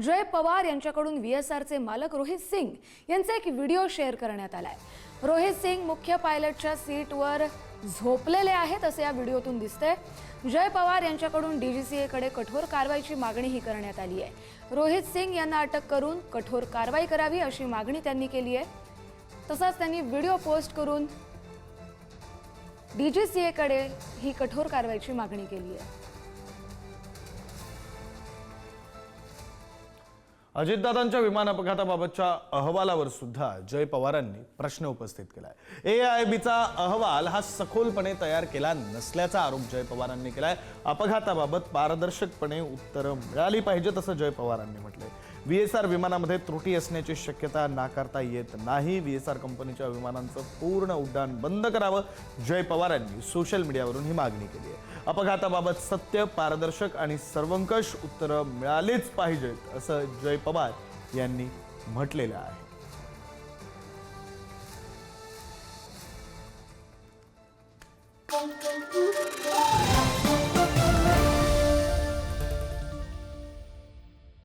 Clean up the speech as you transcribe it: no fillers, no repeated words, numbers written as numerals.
जय पवार यांच्याकडून VSRचे मालक रोहित सिंग यांचा एक व्हिडिओ शेअर करण्यात आलाय। रोहित सिंग मुख्य पायलटच्या सीटवर झोपलेले आहेत असे या व्हिडिओतून दिसते। जय पवार यांच्याकडून DGCA कडे कठोर कारवाईची मागणीही करण्यात आली आहे। रोहित सिंग यांना अटक करून कठोर कारवाई करावी अशी मागणी त्यांनी केली आहे। तसंच त्यांनी व्हिडिओ पोस्ट करून DGCA कडे ही कठोर कारवाईची मागणी केली आहे। अजितदादांच्या विमान अपघाताबाबतच्या अहवालावर सुद्धा जय पवारांनी प्रश्न उपस्थित केलाय। AIIBचा अहवाल हा सखोलपणे तयार केला नसल्याचा आरोप जय पवारांनी केलाय। अपघाताबाबत पारदर्शकपणे उत्तरं मिळाली पाहिजेत असं जय पवारांनी म्हटलंय। VSR विमानामध्ये त्रुटी असण्याची शक्यता नाकारता येत नाही। VSR कंपनीच्या विमानांचं पूर्ण उड्डाण बंद करावं, जय पवारांनी सोशल मीडियावरून ही मागणी केली आहे। अपघाताबाबत सत्य, पारदर्शक आणि सर्वंकष उत्तरं मिळालीच पाहिजेत असं जय पवार यांनी म्हटलेलं आहे।